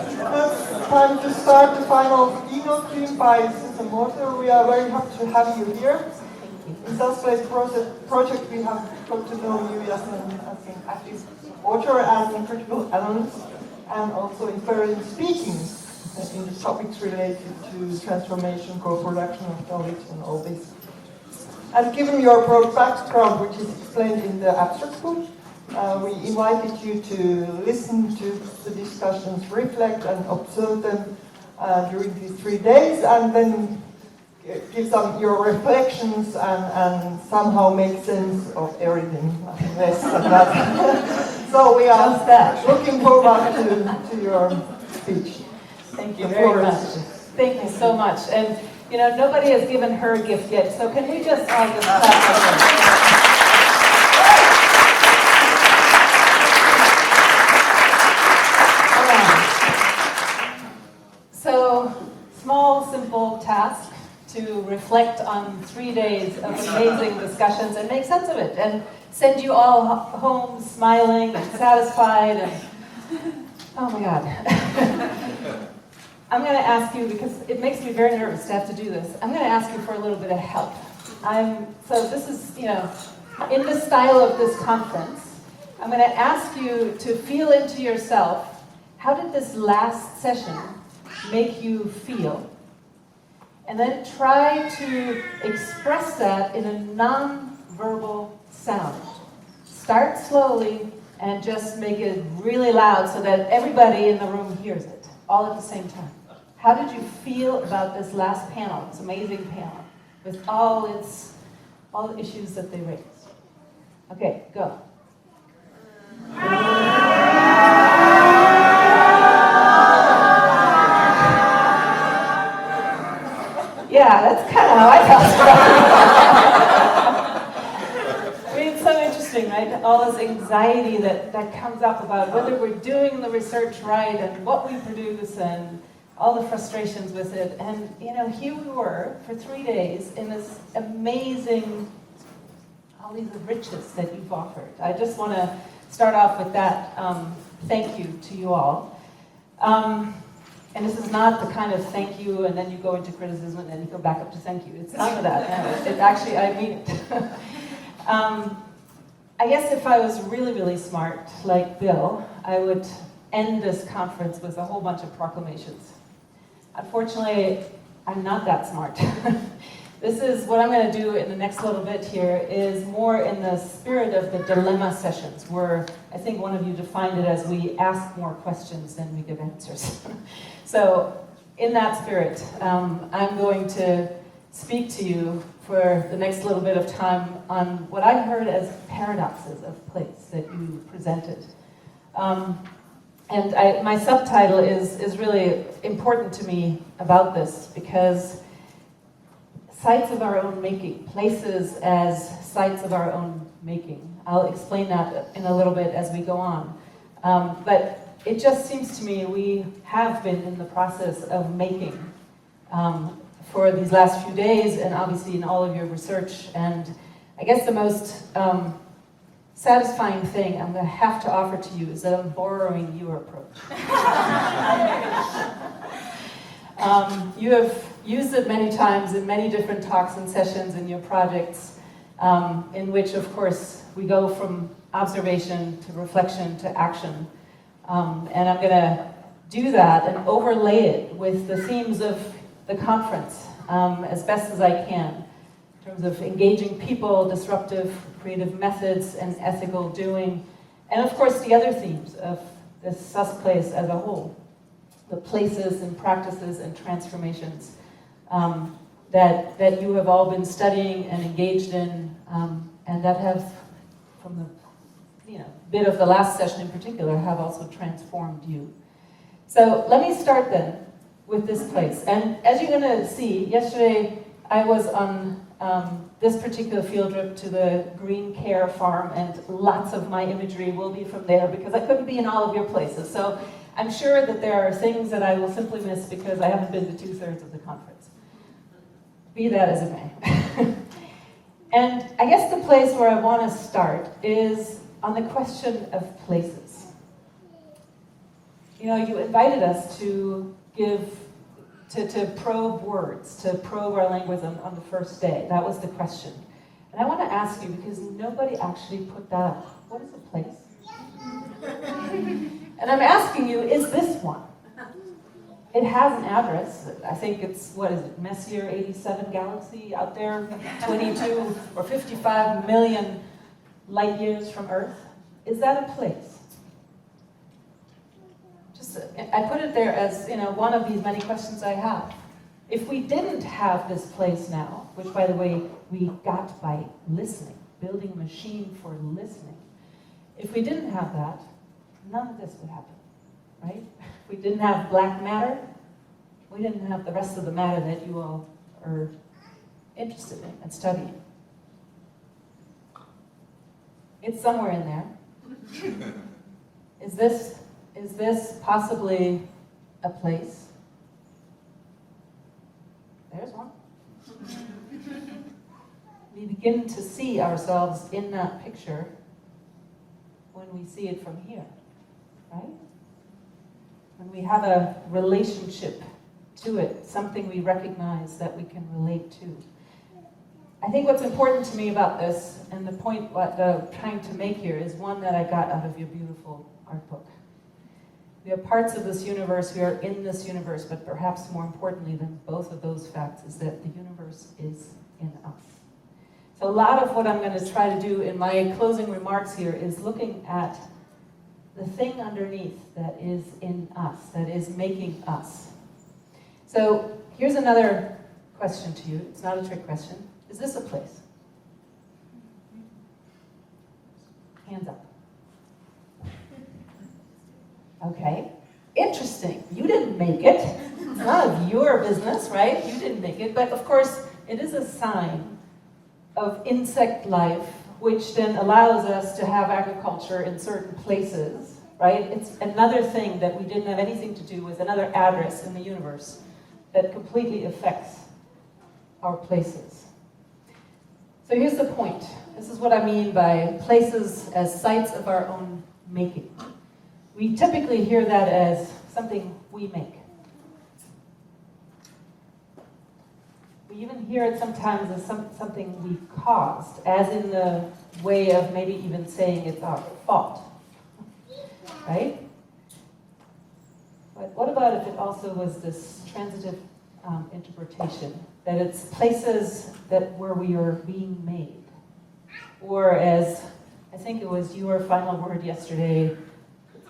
It's time to start the final Keynote stream by Moser. We are very happy to have you here. In Self-Place project, we have got to know you as an active author and critical analyst, and also inspiring speaking in the topics related to transformation, co-production of knowledge, and all this. And given your broad background, which is explained in the abstract book, we invited you to listen to the discussions, reflect and observe them during these 3 days, and then give some your reflections and somehow make sense of everything. Nothing less than that. So we are looking forward to your speech. Thank you very much. Thank you so much. And you know, nobody has given her a gift yet, so can we just all just clap for her? So, small, simple task to reflect on 3 days of amazing discussions and make sense of it, and send you all home smiling and satisfied. And oh my God. I'm going to ask you, because it makes me very nervous to have to do this, I'm going to ask you for a little bit of help. So this is, you know, in the style of this conference, I'm going to ask you to feel into yourself, how did this last session make you feel? And then try to express that in a non-verbal sound. Start slowly and just make it really loud so that everybody in the room hears it, all at the same time. How did you feel about this last panel, this amazing panel, with all the issues that they raised? Okay, go. Yeah, that's kind of how I felt. I mean, it's so interesting, right? All this anxiety that comes up about whether we're doing the research right and what we produce and all the frustrations with it. And, you know, here we were for 3 days in this amazing, all these riches that you've offered. I just want to start off with that. Thank you to you all. And this is not the kind of thank you and then you go into criticism and then you go back up to thank you. It's none of that. It actually, I mean it. I guess if I was really, really smart, like Bill, I would end this conference with a whole bunch of proclamations. Unfortunately, I'm not that smart. This is what I'm going to do in the next little bit here is more in the spirit of the dilemma sessions, where I think one of you defined it as we ask more questions than we give answers. So in that spirit, I'm going to speak to you for the next little bit of time on what I heard as paradoxes of place that you presented. And my subtitle is really important to me about this, because sites of our own making, places as sites of our own making. I'll explain that in a little bit as we go on. But it just seems to me we have been in the process of making for these last few days, and obviously in all of your research. And I guess the most satisfying thing I'm going to have to offer to you is that I'm borrowing your approach. You have used it many times in many different talks and sessions in your projects, in which, of course, we go from observation to reflection to action. And I'm going to do that and overlay it with the themes of the conference as best as I can, in terms of engaging people, disruptive, creative methods, and ethical doing. And of course, the other themes of this place as a whole, the places and practices and transformations that you have all been studying and engaged in, and that have, from the bit of the last session in particular, have also transformed you. So let me start then with this place. And as you're going to see, yesterday I was on this particular field trip to the Green Care Farm, and lots of my imagery will be from there because I couldn't be in all of your places. So I'm sure that there are things that I will simply miss because I haven't been to 2/3 of the conference. Be that as it may. And I guess the place where I want to start is on the question of places. you invited us to to probe words, to probe our language on the first day. That was the question. And I want to ask you, because nobody actually put that up. What is a place? And I'm asking you, is this one? It has an address. I think it's, what is it, Messier 87 galaxy out there, 22 or 55 million light years from Earth. Is that a place? I put it there as, one of these many questions I have. If we didn't have this place now, which, by the way, we got by listening, building a machine for listening, if we didn't have that, none of this would happen, right? If we didn't have black matter, we didn't have the rest of the matter that you all are interested in and studying. It's somewhere in there. Is this possibly a place? There's one. We begin to see ourselves in that picture when we see it from here, right? When we have a relationship to it, something we recognize that we can relate to. I think what's important to me about this, and the point what I'm trying to make here, is one that I got out of your beautiful art book. We are parts of this universe, we are in this universe, but perhaps more importantly than both of those facts is that the universe is in us. So a lot of what I'm going to try to do in my closing remarks here is looking at the thing underneath that is in us, that is making us. So here's another question to you. It's not a trick question. Is this a place? Hands up. Okay. Interesting. You didn't make it. It's none of your business, right? You didn't make it. But of course, it is a sign of insect life, which then allows us to have agriculture in certain places, right? It's another thing that we didn't have anything to do with, another address in the universe that completely affects our places. So here's the point. This is what I mean by places as sites of our own making. We typically hear that as something we make. We even hear it sometimes as something we caused, as in the way of maybe even saying it's our fault, right? But what about if it also was this transitive interpretation, that it's places where we are being made? Or as, I think it was your final word yesterday,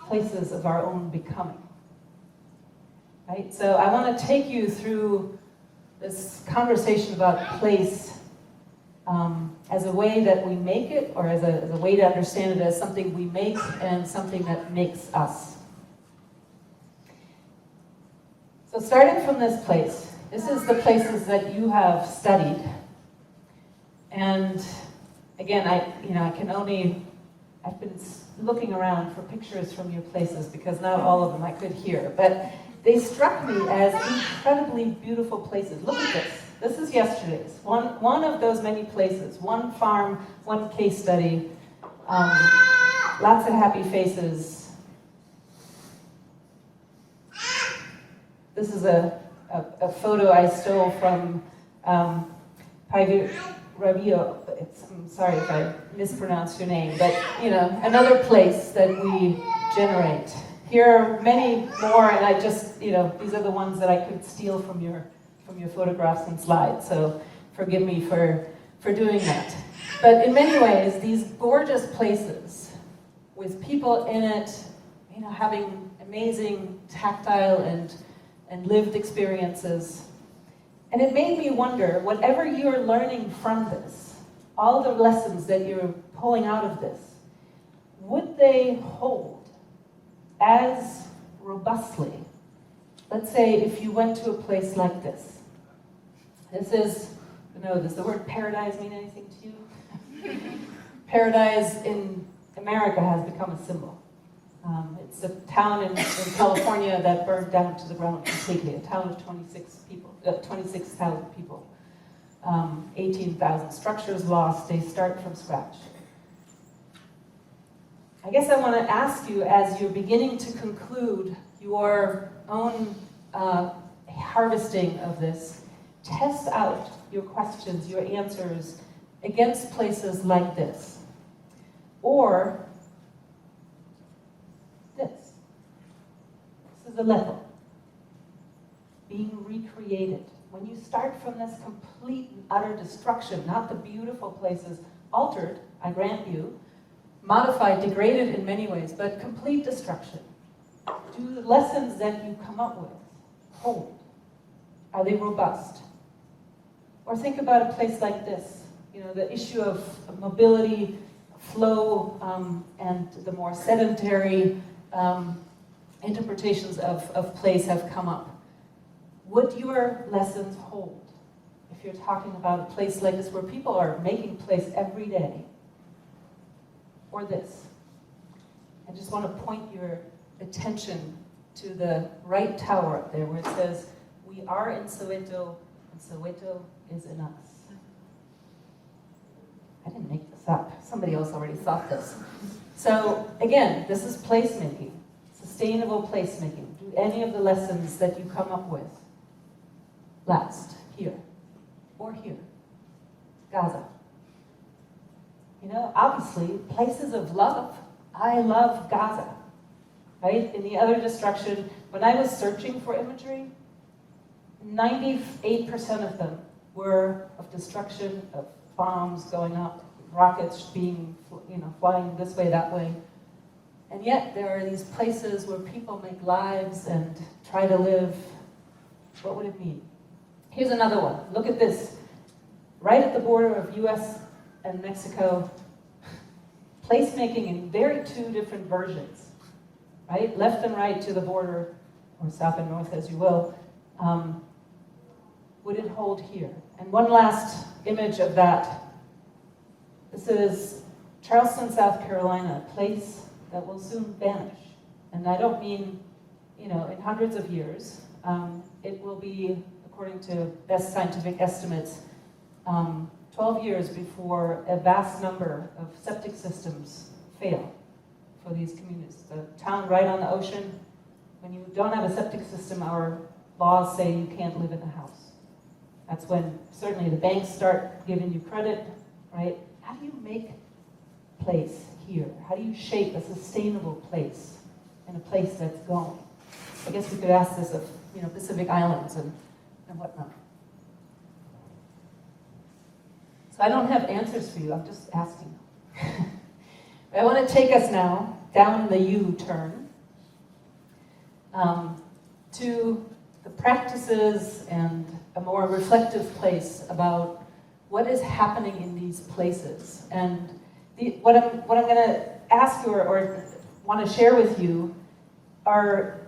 places of our own becoming, right? So I want to take you through this conversation about place as a way that we make it, or as a way to understand it as something we make and something that makes us. So starting from this place, this is the places that you have studied. And again, I've been looking around for pictures from your places because not all of them I could hear, but they struck me as incredibly beautiful places. Look at this. This is yesterday's. One of those many places. One farm, one case study. Lots of happy faces. This is a photo I stole from Paigu Rabio. I'm sorry if I mispronounced your name, but another place that we generate. Here are many more, and I just, these are the ones that I could steal from your photographs and slides, so forgive me for doing that. But in many ways, these gorgeous places with people in it, having amazing tactile and lived experiences. And it made me wonder, whatever you're learning from this, all the lessons that you're pulling out of this, would they hold as robustly, let's say, if you went to a place like this? Does the word paradise mean anything to you? Paradise in America has become a symbol. It's a town in California that burned down to the ground completely, a town of 26,000 people. 18,000 structures lost. They start from scratch. I guess I want to ask you, as you're beginning to conclude your own harvesting of this, test out your questions, your answers against places like this. Or this. This is a level. Being recreated. When you start from this complete and utter destruction, not the beautiful places, altered, I grant you, modified, degraded in many ways, but complete destruction. Do the lessons that you come up with hold? Are they robust? Or think about a place like this, the issue of mobility, flow, and the more sedentary interpretations of place have come up. Would your lessons hold if you're talking about a place like this where people are making place every day? Or this? I just want to point your attention to the right tower up there where it says, "We are in Soweto, and Soweto is in us." I didn't make this up. Somebody else already thought this. So again, this is placemaking, sustainable placemaking. Do any of the lessons that you come up with last here or here? Gaza. Obviously, places of love. I love Gaza, right? In the other destruction, when I was searching for imagery, 98% of them were of destruction, of bombs going up, rockets being, flying this way, that way. And yet there are these places where people make lives and try to live. What would it mean? Here's another one. Look at this. Right at the border of US and Mexico, placemaking in two different versions, right? Left and right to the border, or south and north as you will. Would it hold here? And one last image of that. This is Charleston, South Carolina, a place that will soon vanish. And I don't mean, in hundreds of years. It will be, according to best scientific estimates, 12 years before a vast number of septic systems fail for these communities. The town right on the ocean, when you don't have a septic system, our laws say you can't live in a house. That's when certainly the banks start giving you credit, right? How do you make place here? How do you shape a sustainable place in a place that's going? I guess we could ask this of Pacific Islands and whatnot. So I don't have answers for you, I'm just asking. I want to take us now down the U-turn to the practices and a more reflective place about what is happening in these places. And what I'm going to ask you or want to share with you are,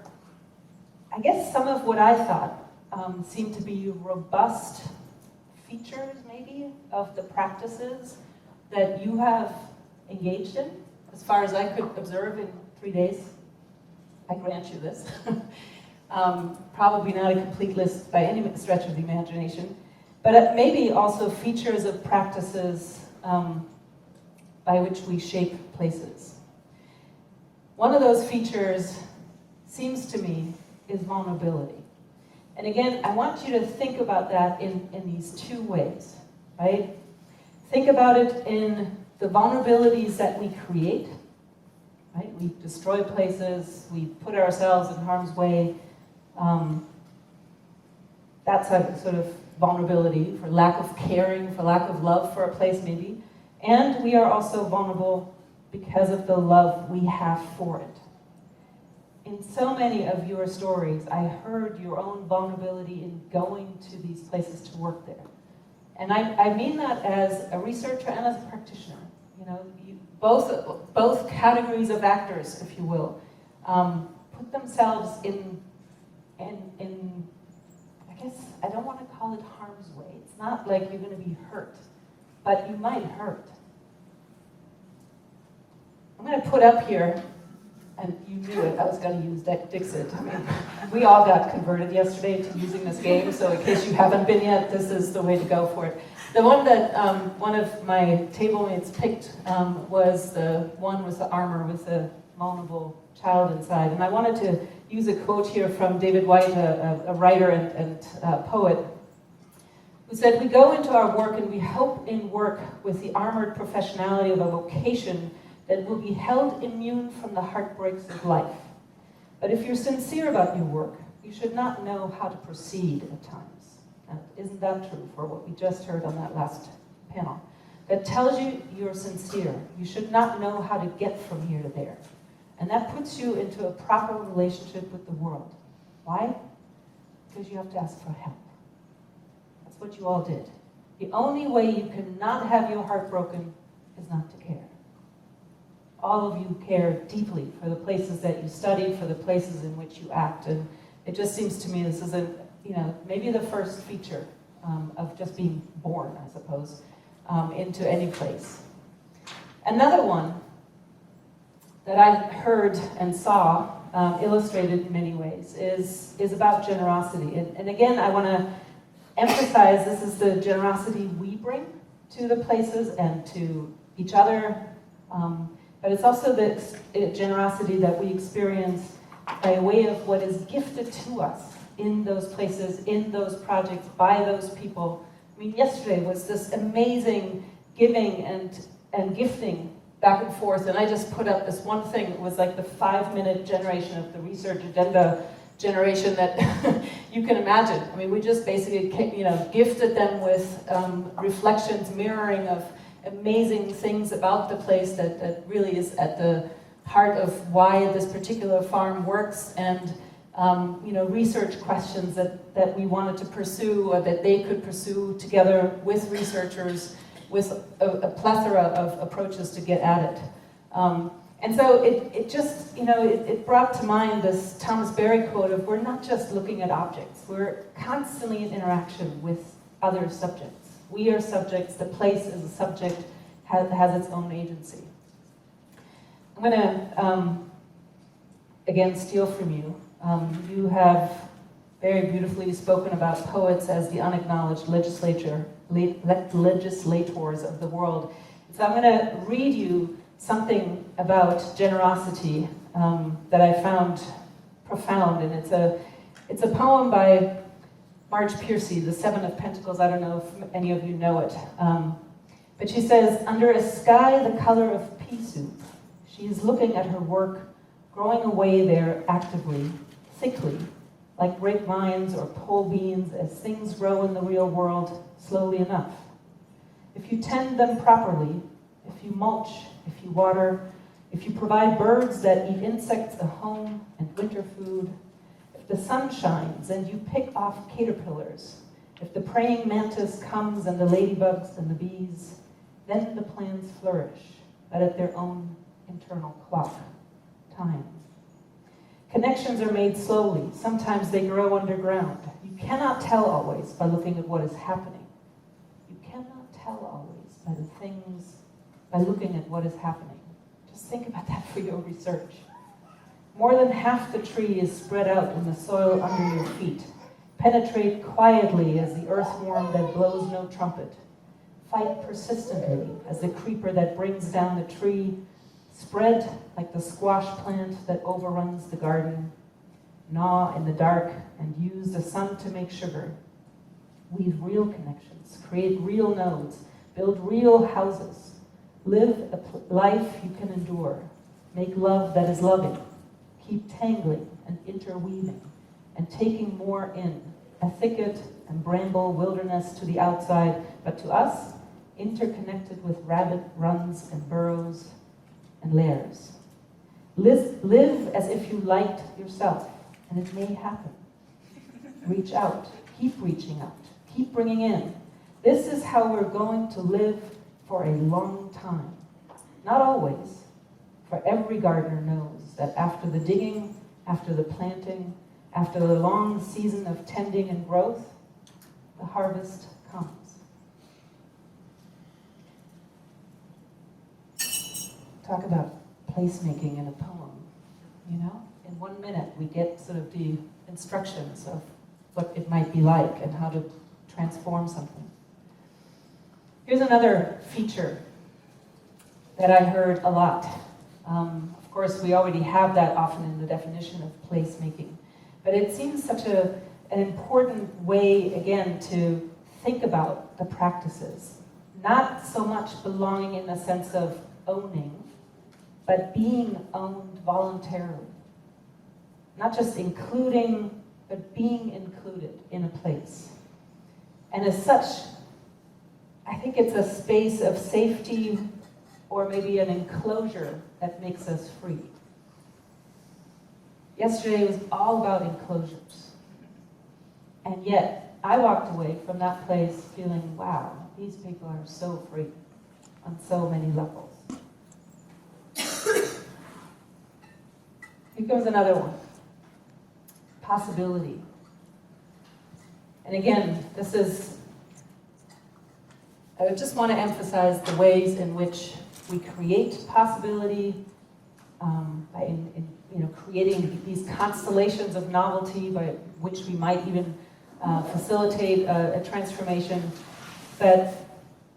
I guess, some of what I thought seemed to be robust features, maybe, of the practices that you have engaged in, as far as I could observe in 3 days. I grant you this. Probably not a complete list by any stretch of the imagination, but maybe also features of practices by which we shape places. One of those features, seems to me, is vulnerability. And again, I want you to think about that in these two ways, right? Think about it in the vulnerabilities that we create, right? We destroy places, we put ourselves in harm's way. That's a sort of vulnerability for lack of caring, for lack of love for a place maybe. And we are also vulnerable because of the love we have for it. In so many of your stories, I heard your own vulnerability in going to these places to work there. And I mean that as a researcher and as a practitioner. Both categories of actors, if you will, put themselves in, I guess, I don't want to call it harm's way. It's not like you're going to be hurt, but you might hurt. I'm going to put up here, and you knew it, I was going to use Dixit. I mean, we all got converted yesterday to using this game, so in case you haven't been yet, this is the way to go for it. The one that one of my table mates picked was the one with the armor with the vulnerable child inside. And I wanted to use a quote here from David White, a writer and poet, who said, "We go into our work and we hope in work with the armored professionality of a vocation that will be held immune from the heartbreaks of life. But if you're sincere about your work, you should not know how to proceed at times." Now, isn't that true for what we just heard on that last panel? That tells you you're sincere. You should not know how to get from here to there. And that puts you into a proper relationship with the world. Why? Because you have to ask for help. That's what you all did. The only way you can not have your heart broken is not to care. All of you care deeply for the places that you study, for the places in which you act. And it just seems to me this is maybe the first feature of just being born, I suppose, into any place. Another one that I heard and saw illustrated in many ways is about generosity. And again, I want to emphasize this is the generosity we bring to the places and to each other, but it's also the generosity that we experience by way of what is gifted to us in those places, in those projects, by those people. I mean, yesterday was this amazing giving and gifting back and forth, and I just put up this one thing. It was like the 5-minute generation of the research agenda generation that you can imagine. I mean, we just basically, gifted them with reflections, mirroring of amazing things about the place that really is at the heart of why this particular farm works, and research questions that we wanted to pursue, or that they could pursue together with researchers, with a plethora of approaches to get at it. And so it just, it brought to mind this Thomas Berry quote of, we're not just looking at objects, we're constantly in interaction with other subjects. We are subjects, the place is a subject, has its own agency. I'm going to, again, steal from you. You have very beautifully spoken about poets as the unacknowledged legislators of the world. So I'm going to read you something about generosity that I found profound, and it's a poem by Marge Piercy, The Seven of Pentacles. I don't know if any of you know it, but she says, "Under a sky the color of pea soup, she is looking at her work, growing away there actively, thickly, like grapevines or pole beans, as things grow in the real world, slowly enough. If you tend them properly, if you mulch, if you water, if you provide birds that eat insects a home and winter food, if the sun shines and you pick off caterpillars, if the praying mantis comes and the ladybugs and the bees, then the plants flourish, but at their own internal clock, time. Connections are made slowly. Sometimes they grow underground. You cannot tell always by looking at what is happening. You cannot tell always by the things, by looking at what is happening. Just think about that for your research. More than half the tree is spread out in the soil under your feet. Penetrate quietly as the earthworm that blows no trumpet. Fight persistently as the creeper that brings down the tree. Spread like the squash plant that overruns the garden. Gnaw in the dark and use the sun to make sugar. Weave real connections, create real nodes, build real houses. Live a life you can endure. Make love that is loving. Keep tangling and interweaving and taking more in. A thicket and bramble wilderness to the outside, but to us, interconnected with rabbit runs and burrows and lairs. Live as if you liked yourself, and it may happen. Reach out. Keep reaching out. Keep bringing in. This is how we're going to live for a long time. Not always, for every gardener knows that after the digging, after the planting, after the long season of tending and growth, the harvest comes. Talk about placemaking in a poem, In 1 minute, we get sort of the instructions of what it might be like and how to transform something. Here's another feature that I heard a lot. Of Of course, we already have that often in the definition of placemaking. But it seems such an important way, again, to think about the practices. Not so much belonging in the sense of owning, but being owned voluntarily. Not just including, but being included in a place. And as such, I think it's a space of safety or maybe an enclosure that makes us free. Yesterday was all about enclosures. And yet, I walked away from that place feeling, wow, these people are so free on so many levels. Here goes another one. Possibility. And again, I just want to emphasize the ways in which we create possibility by creating these constellations of novelty by which we might even facilitate a transformation. But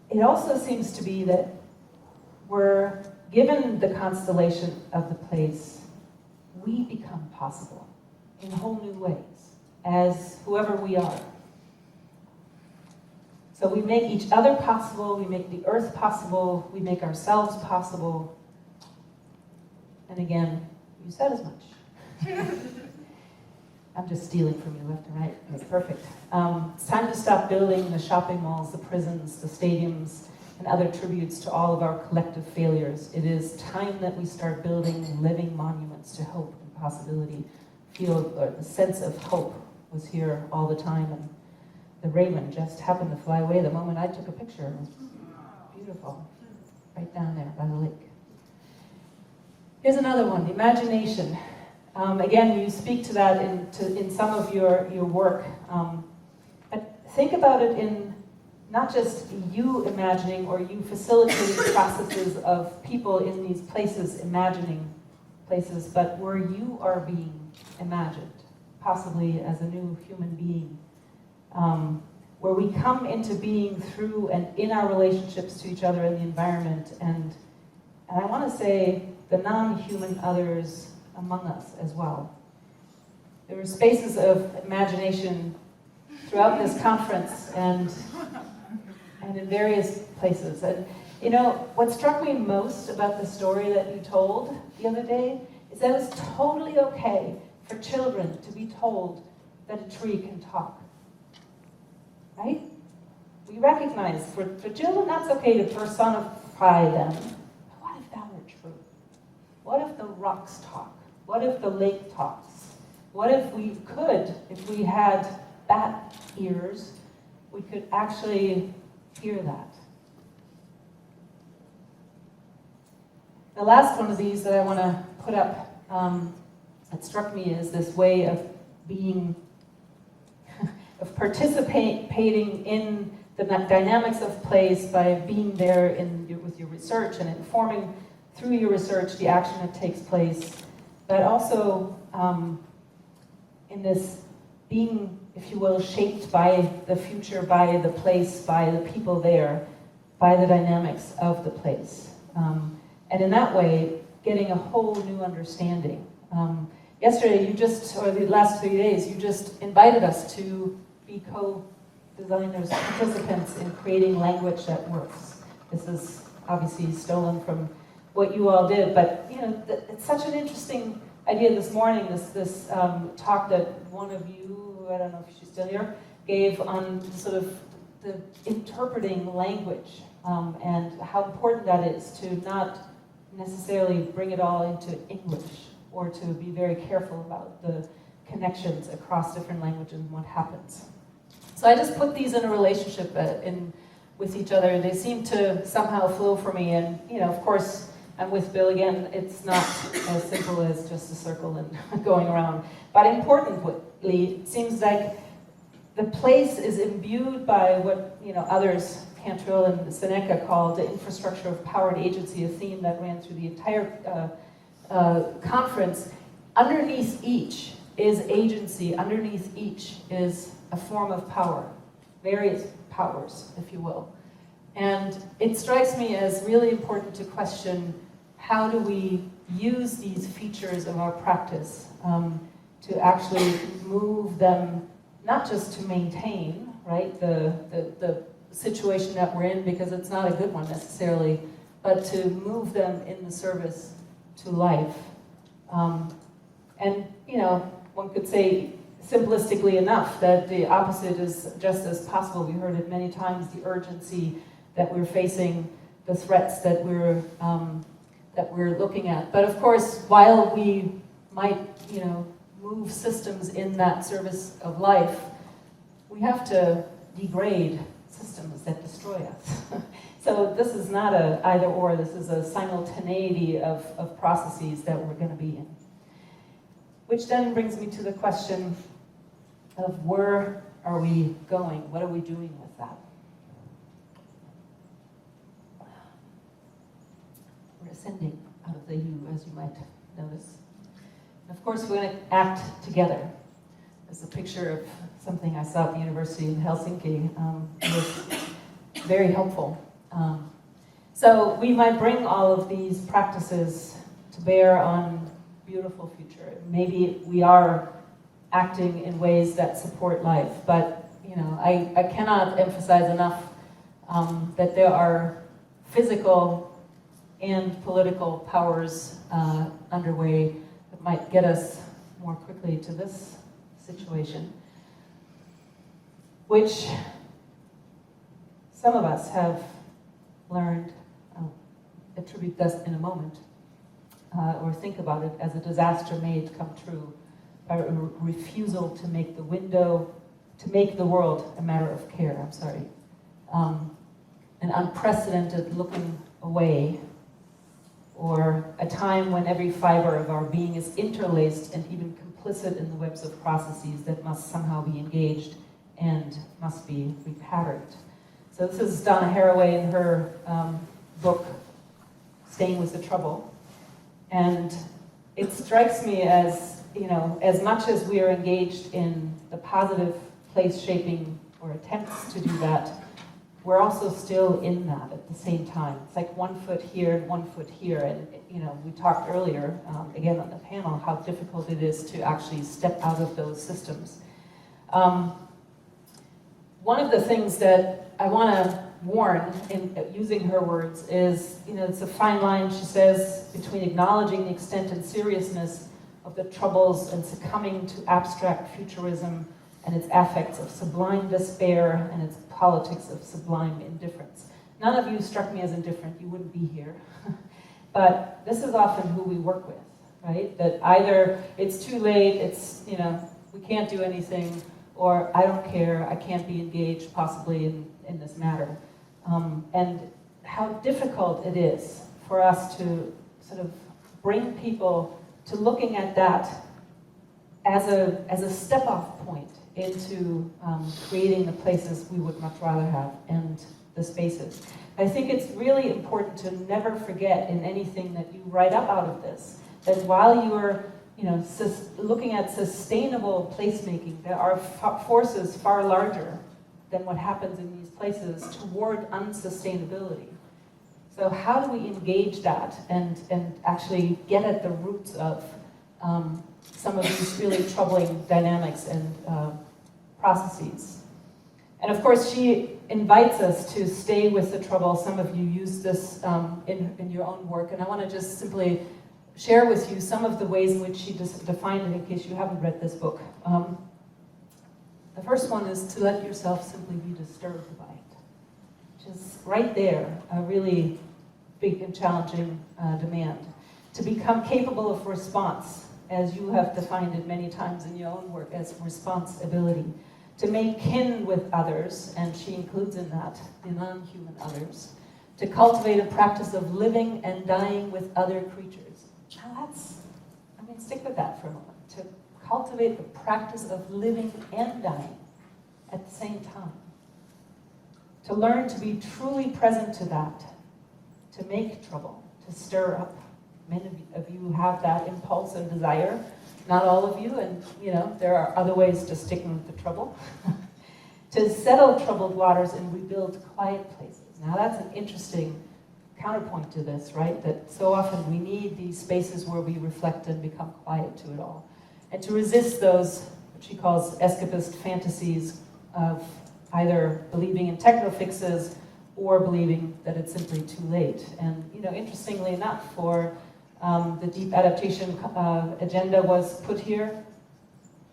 it also seems to be that we're given the constellation of the place, we become possible in whole new ways as whoever we are. So we make each other possible, we make the earth possible, we make ourselves possible. And again, you said as much. I'm just stealing from you left and right. That's perfect. It's time to stop building the shopping malls, the prisons, the stadiums, and other tributes to all of our collective failures. It is time that we start building living monuments to hope and possibility. The sense of hope was here all the time, and the raven just happened to fly away the moment I took a picture. It was beautiful, right down there by the lake. Here's another one, imagination. Again, you speak to that in some of your work. But think about it in not just you imagining or you facilitating processes of people in these places imagining places, but where you are being imagined, possibly as a new human being. Where we come into being through and in our relationships to each other and the environment, and I want to say the non-human others among us as well. There were spaces of imagination throughout this conference and in various places. And you know, what struck me most about the story that you told the other day is that it's totally okay for children to be told that a tree can talk. Right? We recognize for children that's okay to personify them. But what if that were true? What if the rocks talk? What if the lake talks? What if we had bat ears, we could actually hear that? The last one of these that I want to put up that struck me is this way of being of participating in the dynamics of place by being there with your research and informing through your research the action that takes place, but also in this being, if you will, shaped by the future, by the place, by the people there, by the dynamics of the place. And in that way, getting a whole new understanding. Yesterday, or the last 3 days, you just invited us to be co-designers, participants in creating language that works. This is obviously stolen from what you all did, but you know, it's such an interesting idea this morning, this talk that one of you, I don't know if she's still here, gave on sort of the interpreting language and how important that is to not necessarily bring it all into English or to be very careful about the connections across different languages and what happens. So I just put these in a relationship with each other. They seem to somehow flow for me, and you know, of course, I'm with Bill again. It's not as simple as just a circle and going around. But importantly, it seems like the place is imbued by what others, Cantrell and Seneca, called the infrastructure of power and agency, a theme that ran through the entire conference. Underneath each is agency. Underneath each is a form of power, various powers, if you will. And it strikes me as really important to question, how do we use these features of our practice to actually move them, not just to maintain, right, the situation that we're in, because it's not a good one necessarily, but to move them in the service to life. And, you know, one could say simplistically enough that the opposite is just as possible. We heard it many times, the urgency that we're facing, the threats that we're looking at. But of course, while we might, you know, move systems in that service of life, we have to degrade systems that destroy us. So this is not a either or, this is a simultaneity of processes that we're going to be in. Which then brings me to the question of where are we going? What are we doing with that? We're ascending out of the U, as you might notice. And of course, we're going to act together. There's a picture of something I saw at the university in Helsinki. It was very helpful. So we might bring all of these practices to bear on beautiful future. Maybe we are acting in ways that support life, but you know, I cannot emphasize enough that there are physical and political powers underway that might get us more quickly to this situation, which some of us have learned, I'll attribute this in a moment, or think about it as a disaster made come true by a refusal to make the world a matter of care, an unprecedented looking away, or a time when every fiber of our being is interlaced and even complicit in the webs of processes that must somehow be engaged and must be repatterned. So this is Donna Haraway in her book, Staying with the Trouble. And it strikes me as, you know, as much as we are engaged in the positive place shaping or attempts to do that, we're also still in that at the same time. It's like 1 foot here and 1 foot here. And, you know, we talked earlier, again on the panel, how difficult it is to actually step out of those systems. One of the things that I want to warn, in using her words, is, you know, it's a fine line, she says, between acknowledging the extent and seriousness of the troubles and succumbing to abstract futurism and its affects of sublime despair and its politics of sublime indifference. None of you struck me as indifferent, you wouldn't be here. But this is often who we work with, right? That either it's too late, it's, you know, we can't do anything, or I don't care, I can't be engaged possibly in this matter. And how difficult it is for us to sort of bring people to looking at that as a step-off point into creating the places we would much rather have and the spaces. I think it's really important to never forget in anything that you write up out of this, that while you are, you know, looking at sustainable placemaking, there are forces far larger than what happens in these places toward unsustainability. So how do we engage that and actually get at the roots of some of these really troubling dynamics and processes? And of course, she invites us to stay with the trouble. Some of you use this in your own work, and I want to just simply share with you some of the ways in which she defined it in case you haven't read this book. The first one is to let yourself simply be disturbed by it, which is right there, a really big and challenging demand. To become capable of response, as you have defined it many times in your own work, as responsibility. To make kin with others, and she includes in that the non-human others. To cultivate a practice of living and dying with other creatures. Now stick with that for a moment. To cultivate the practice of living and dying at the same time. To learn to be truly present to that. To make trouble, to stir up. Many of you have that impulse and desire. Not all of you, and you know, there are other ways to sticking with the trouble. To settle troubled waters and rebuild quiet places. Now that's an interesting counterpoint to this, right? That so often we need these spaces where we reflect and become quiet to it all. And to resist those, what she calls escapist fantasies of either believing in techno fixes or believing that it's simply too late. And interestingly enough, for the deep adaptation agenda was put here,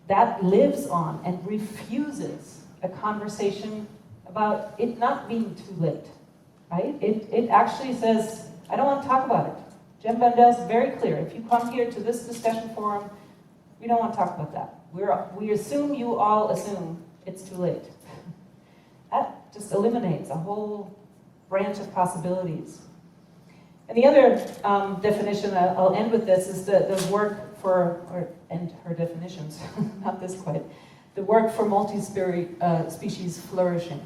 that lives on and refuses a conversation about it not being too late, right? It actually says, I don't want to talk about it. Jem Bundel's very clear. If you come here to this discussion forum, we don't want to talk about that. We assume you all assume it's too late. That just eliminates a whole branch of possibilities. And the other definition, I'll end with this, is the work for, and her definitions, not this quite, the work for multi-species flourishing.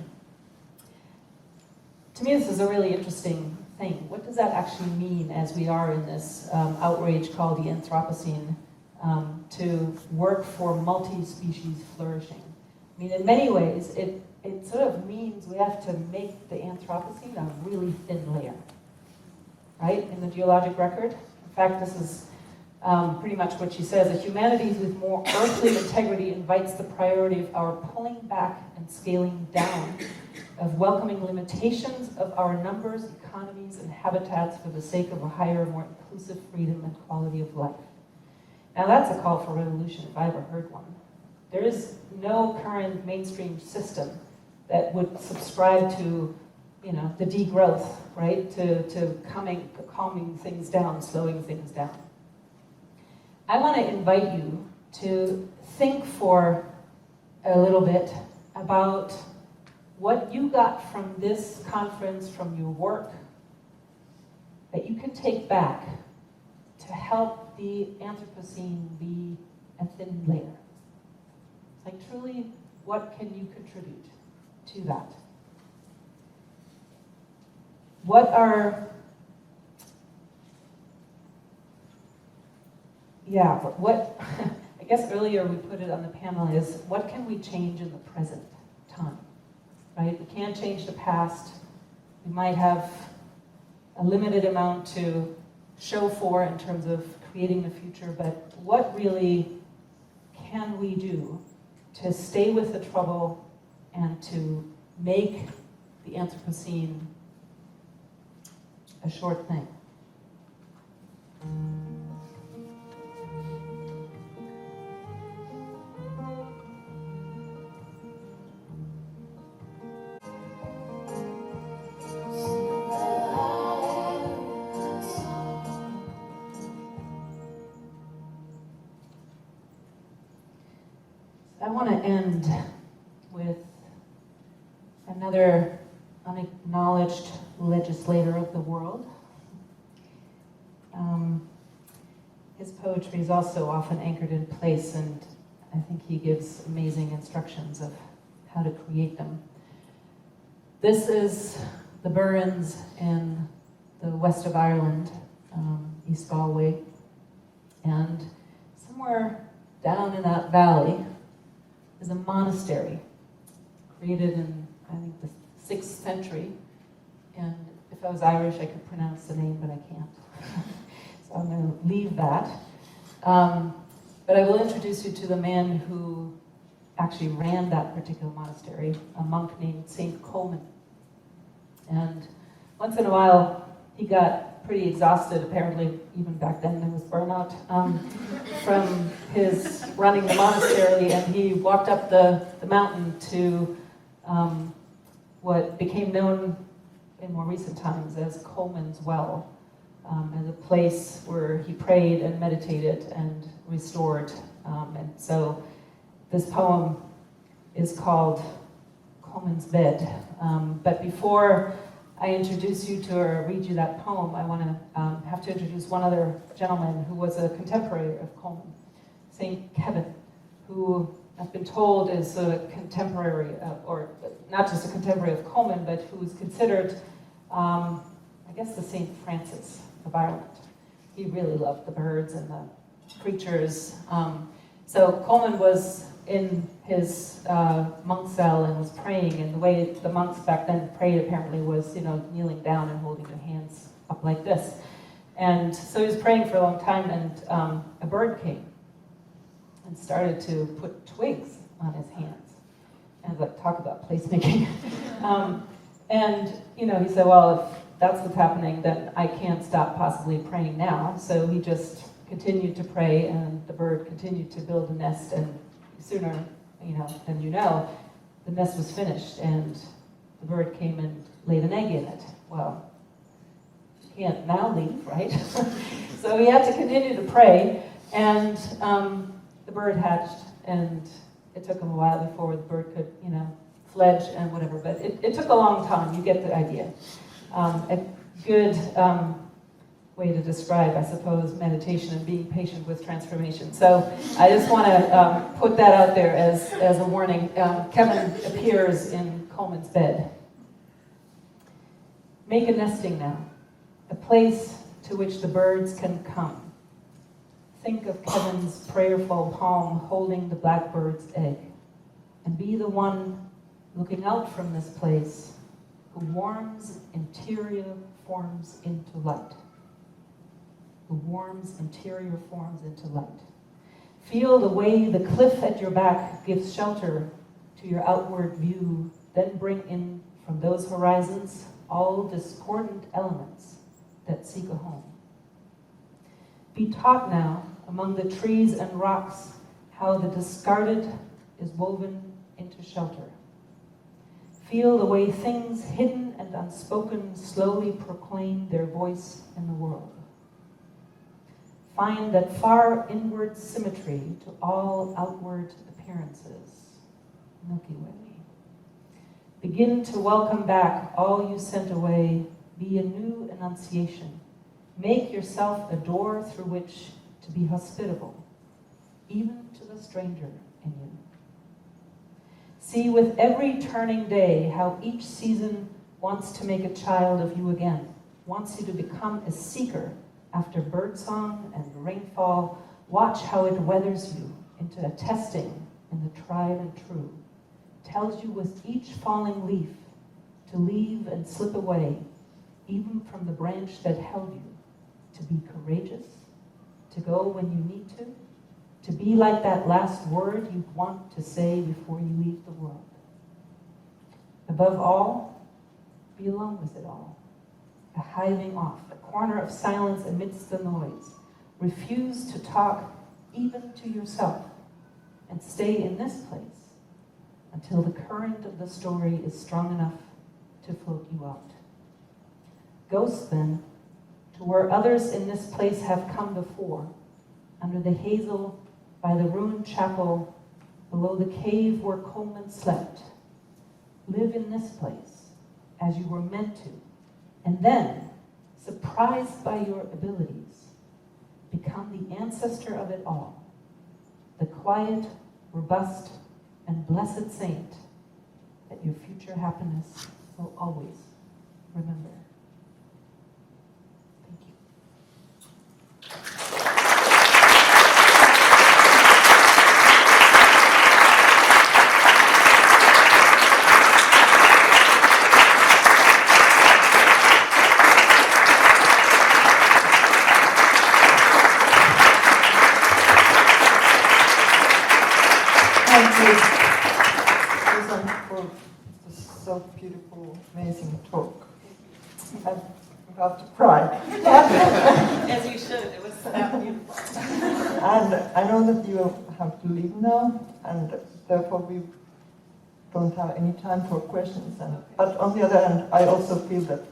To me, this is a really interesting thing. What does that actually mean as we are in this outrage called the Anthropocene, to work for multi-species flourishing? I mean, in many ways, it sort of means we have to make the Anthropocene a really thin layer, right, in the geologic record. In fact, this is pretty much what she says. A humanity with more earthly integrity invites the priority of our pulling back and scaling down, of welcoming limitations of our numbers, economies, and habitats for the sake of a higher, more inclusive freedom and quality of life. Now that's a call for revolution, if I ever heard one. There is no current mainstream system that would subscribe to, the degrowth, right? To calming things down, slowing things down. I want to invite you to think for a little bit about what you got from this conference, from your work, that you can take back to help the Anthropocene be a thin layer. Like, truly, what can you contribute to that? What are, I guess earlier we put it on the panel is, what can we change in the present time, right? We can't change the past. We might have a limited amount to show for in terms of creating the future, but what really can we do to stay with the trouble and to make the Anthropocene a short thing? I want to end with another unacknowledged legislator of the world. His poetry is also often anchored in place, and I think he gives amazing instructions of how to create them. This is the Burns in the west of Ireland, East Galway, and somewhere down in that valley is a monastery created in, I think, the 6th century. And if I was Irish, I could pronounce the name, but I can't. So I'm going to leave that. But I will introduce you to the man who actually ran that particular monastery, a monk named Saint Colman. And once in a while, he got pretty exhausted, apparently, even back then there was burnout, from his running the monastery, and he walked up the mountain to what became known in more recent times as Colman's Well, as a place where he prayed and meditated and restored. And so this poem is called Colman's Bed. But before I introduce you to or read you that poem, I want to have to introduce one other gentleman who was a contemporary of Colman, St. Kevin, who I've been told is a contemporary, or not just a contemporary of Colman, but who is considered, I guess, the St. Francis of Ireland. He really loved the birds and the creatures. So Colman was in his monk cell and was praying, and the way the monks back then prayed apparently was, kneeling down and holding their hands up like this. And so he was praying for a long time, and a bird came and started to put twigs on his hands. And like, talk about placemaking. And he said, well, if that's what's happening, then I can't stop possibly praying now. So he just continued to pray, and the bird continued to build a nest, and sooner, than the nest was finished, and the bird came and laid an egg in it. Well, you can't now leave, right? So he had to continue to pray, and the bird hatched, and it took him a while before the bird could, fledge and whatever, but it took a long time. You get the idea. A good way to describe, I suppose, meditation and being patient with transformation. So I just want to put that out there as a warning. Kevin appears in Coleman's bed. Make a nesting now, a place to which the birds can come. Think of Kevin's prayerful palm holding the blackbird's egg, and be the one looking out from this place who warms interior forms into light. Who warms interior forms into light. Feel the way the cliff at your back gives shelter to your outward view, then bring in from those horizons all discordant elements that seek a home. Be taught now among the trees and rocks how the discarded is woven into shelter. Feel the way things hidden and unspoken slowly proclaim their voice in the world. Find that far inward symmetry to all outward appearances. Milky Way. Begin to welcome back all you sent away. Be a new enunciation. Make yourself a door through which to be hospitable, even to the stranger in you. See with every turning day how each season wants to make a child of you again, wants you to become a seeker after birdsong and rainfall. Watch how it weathers you into a testing in the tried and true. Tells you with each falling leaf to leave and slip away, even from the branch that held you, to be courageous, to go when you need to be like that last word you want to say before you leave the world. Above all, be alone with it all. A hiving off, a corner of silence amidst the noise. Refuse to talk even to yourself, and stay in this place until the current of the story is strong enough to float you out. Ghost then, to where others in this place have come before, under the hazel, by the ruined chapel, below the cave where Coleman slept. Live in this place as you were meant to, and then, surprised by your abilities, become the ancestor of it all, the quiet, robust, and blessed saint that your future happiness will always remember. Thank you. Thank you, Susan, for this so beautiful, amazing talk. I'm about to cry. As you should. It was that beautiful. And I know that you have to leave now, and therefore we don't have any time for questions. But on the other hand, I also feel that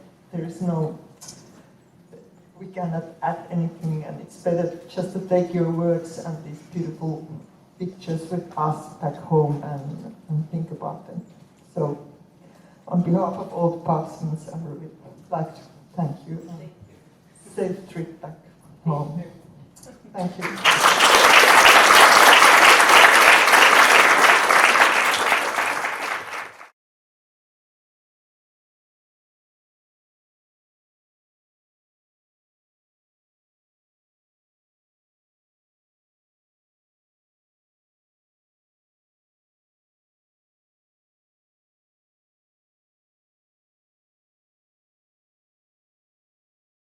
we cannot add anything, and it's better just to take your words and these beautiful pictures with us back home and think about them. So, on behalf of all the participants, I would like to thank you and safe trip back home. Thank you.